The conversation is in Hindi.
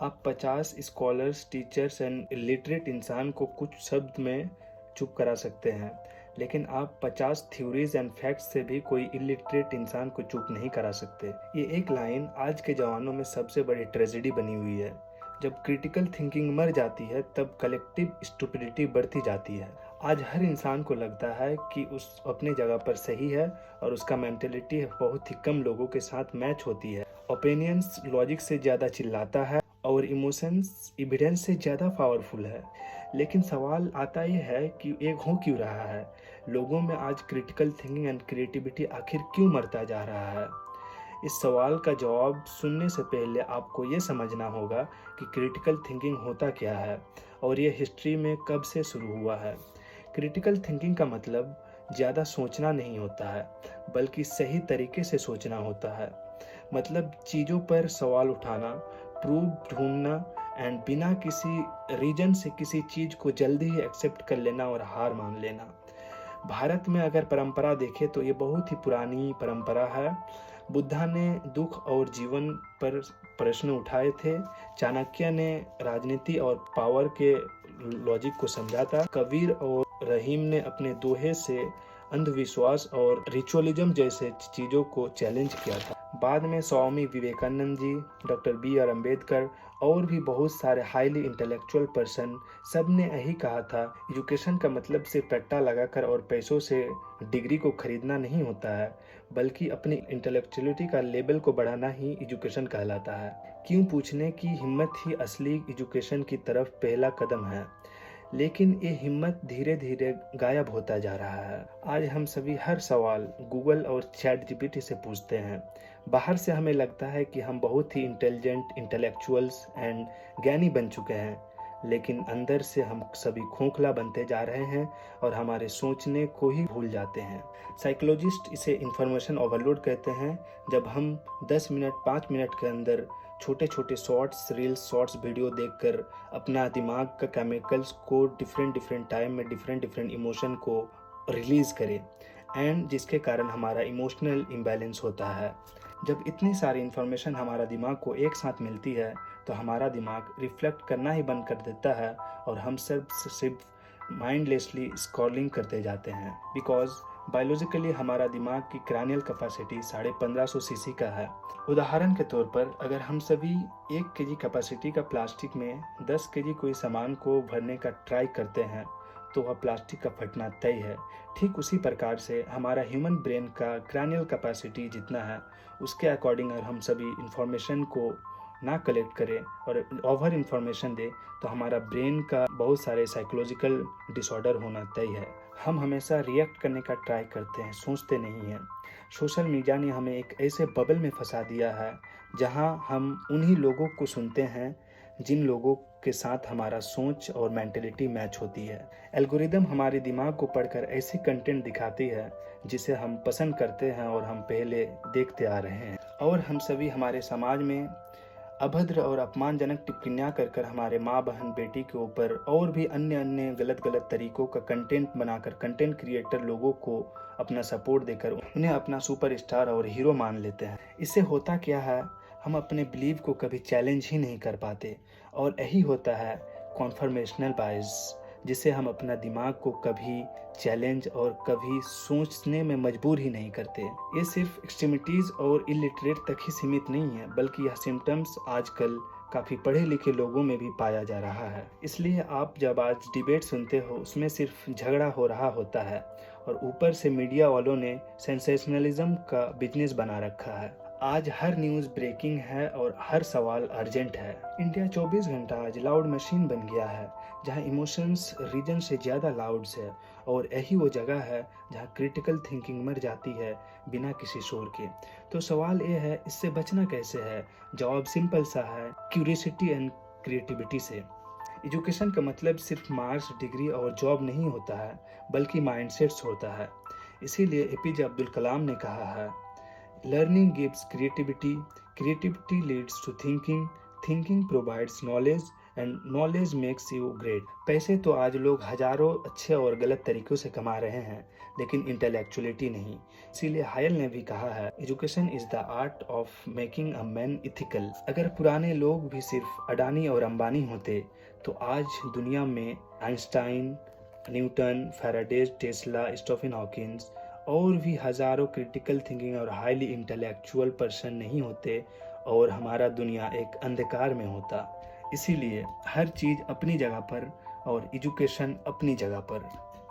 आप 50 स्कॉलर्स, टीचर्स एंड इलिटरेट इंसान को कुछ शब्द में चुप करा सकते हैं, लेकिन आप 50 थ्योरीज एंड फैक्ट्स से भी कोई इलिटरेट इंसान को चुप नहीं करा सकते। ये एक लाइन आज के जवानों में सबसे बड़ी ट्रेजेडी बनी हुई है। जब क्रिटिकल थिंकिंग मर जाती है तब कलेक्टिव स्टुपिडिटी बढ़ती जाती है। आज हर इंसान को लगता है कि उस अपनी जगह पर सही है और उसका मेंटेलिटी बहुत ही कम लोगों के साथ मैच होती है। ओपिनियंस लॉजिक से ज़्यादा चिल्लाता है और इमोशंस एविडेंस से ज़्यादा पावरफुल है। लेकिन सवाल आता ये है कि एक हो क्यों रहा है? लोगों में आज क्रिटिकल थिंकिंग एंड क्रिएटिविटी आखिर क्यों मरता जा रहा है? इस सवाल का जवाब सुनने से पहले आपको ये समझना होगा कि क्रिटिकल थिंकिंग होता क्या है और ये हिस्ट्री में कब से शुरू हुआ है। क्रिटिकल थिंकिंग का मतलब ज़्यादा सोचना नहीं होता है, बल्कि सही तरीके से सोचना होता है। मतलब चीज़ों पर सवाल उठाना, प्रूफ ढूंढना एंड बिना किसी रीजन से किसी चीज़ को जल्दी ही एक्सेप्ट कर लेना और हार मान लेना। भारत में अगर परंपरा देखें तो ये बहुत ही पुरानी परंपरा है। बुद्धा ने दुख और जीवन पर प्रश्न उठाए थे। चाणक्य ने राजनीति और पावर के लॉजिक को समझा था। कबीर और रहीम ने अपने दोहे से अंधविश्वास और रिचुअलिज्म जैसे चीज़ों को चैलेंज किया था। बाद में Swami Vivekananda ji, doctor B are Ambedkar और भी बहुत सारे हाईली इंटेलेक्चुअल पर्सन, सब ने यही कहा था, एजुकेशन का मतलब सिर्फ रट्टा लगाकर और पैसों से डिग्री को खरीदना नहीं होता है, बल्कि अपनी इंटेलेक्चुअलिटी का लेवल को बढ़ाना ही एजुकेशन कहलाता है। क्यों पूछने की हिम्मत ही असली एजुकेशन की तरफ पहला कदम है। लेकिन ये हिम्मत धीरे धीरे गायब होता जा रहा है। आज हम सभी हर सवाल गूगल और चैट जीपीटी से पूछते हैं। बाहर से हमें लगता है कि हम बहुत ही इंटेलिजेंट, इंटेलेक्चुअल्स एंड ज्ञानी बन चुके हैं, लेकिन अंदर से हम सभी खोखला बनते जा रहे हैं और हमारे सोचने को ही भूल जाते हैं। साइकोलॉजिस्ट इसे इंफॉर्मेशन ओवरलोड कहते हैं। जब हम 10 मिनट 5 मिनट के अंदर छोटे छोटे शॉर्ट्स, रील्स, शॉर्ट्स वीडियो देखकर अपना दिमाग का केमिकल्स को डिफरेंट टाइम में डिफरेंट इमोशन को रिलीज करें एंड जिसके कारण हमारा इमोशनल इम्बैलेंस होता है। जब इतनी सारी इन्फॉर्मेशन हमारा दिमाग को एक साथ मिलती है तो हमारा दिमाग रिफ्लेक्ट करना ही बंद कर देता है और हम सिर्फ माइंडलेसली स्क्रॉलिंग करते जाते हैं। बिकॉज बायोलॉजिकली हमारा दिमाग की क्रैनियल कैपेसिटी 1550 सीसी का है। उदाहरण के तौर पर अगर हम सभी 1 केजी कैपेसिटी का प्लास्टिक में 10 केजी कोई सामान को भरने का ट्राई करते हैं तो वह प्लास्टिक का फटना तय है। ठीक उसी प्रकार से हमारा ह्यूमन ब्रेन का क्रैनियल कैपेसिटी जितना है उसके अकॉर्डिंग अगर हम सभी इंफॉर्मेशन को ना कलेक्ट करें और ओवर इंफॉर्मेशन दे तो हमारा ब्रेन का बहुत सारे साइकोलॉजिकल डिसऑर्डर होना तय है। हम हमेशा रिएक्ट करने का ट्राई करते हैं, सोचते नहीं हैं। सोशल मीडिया ने हमें एक ऐसे बबल में फंसा दिया है जहां हम उन्हीं लोगों को सुनते हैं जिन लोगों के साथ हमारा सोच और मेंटेलिटी मैच होती है। एल्गोरिदम हमारे दिमाग को पढ़कर ऐसी कंटेंट दिखाती है जिसे हम पसंद करते हैं और हम पहले देखते आ रहे हैं। और हम सभी हमारे समाज में अभद्र और अपमानजनक टिप्पणियां कर हमारे माँ, बहन, बेटी के ऊपर और भी अन्य गलत तरीकों का कंटेंट बनाकर कंटेंट क्रिएटर लोगों को अपना सपोर्ट देकर उन्हें अपना सुपरस्टार और हीरो मान लेते हैं। इससे होता क्या है, हम अपने बिलीव को कभी चैलेंज ही नहीं कर पाते और यही होता है कॉन्फर्मेशनल बायस, जिसे हम अपना दिमाग को कभी चैलेंज और कभी सोचने में मजबूर ही नहीं करते। ये सिर्फ एक्सट्रीमिटीज और इलिटरेट तक ही सीमित नहीं है, बल्कि यह सिम्टम्स आजकल काफ़ी पढ़े लिखे लोगों में भी पाया जा रहा है। इसलिए आप जब आज डिबेट सुनते हो उसमें सिर्फ झगड़ा हो रहा होता है और ऊपर से मीडिया वालों ने सेंसेशनलिज्म का बिजनेस बना रखा है। आज हर न्यूज़ ब्रेकिंग है और हर सवाल अर्जेंट है। इंडिया 24 घंटा आज लाउड मशीन बन गया है, जहां इमोशंस रीजन से ज़्यादा लाउड्स है और यही वो जगह है जहां क्रिटिकल थिंकिंग मर जाती है बिना किसी शोर के। तो सवाल ये है, इससे बचना कैसे है? जवाब सिंपल सा है, क्यूरियोसिटी एंड क्रिएटिविटी से। एजुकेशन का मतलब सिर्फ मार्क्स, डिग्री और जॉब नहीं होता है, बल्कि माइंडसेट्स होता है। इसीलिए एपीजे अब्दुल कलाम ने कहा है, Learning gives creativity, creativity leads to thinking, thinking provides knowledge, and knowledge makes you great. पैसे तो आज लोग हजारों अच्छे और गलत तरीकों से कमा रहे हैं, लेकिन इंटेलेक्चुअलिटी नहीं। इसीलिए हायल ने भी कहा है, education is the art of making a man ethical. अगर पुराने लोग भी सिर्फ अडानी और अंबानी होते तो आज दुनिया में Einstein, Newton, Faraday, Tesla, Stephen Hawkins और भी हजारों क्रिटिकल थिंकिंग और हाईली इंटेलेक्चुअल पर्सन नहीं होते और हमारा दुनिया एक अंधकार में होता। इसीलिए हर चीज़ अपनी जगह पर और एजुकेशन अपनी जगह पर।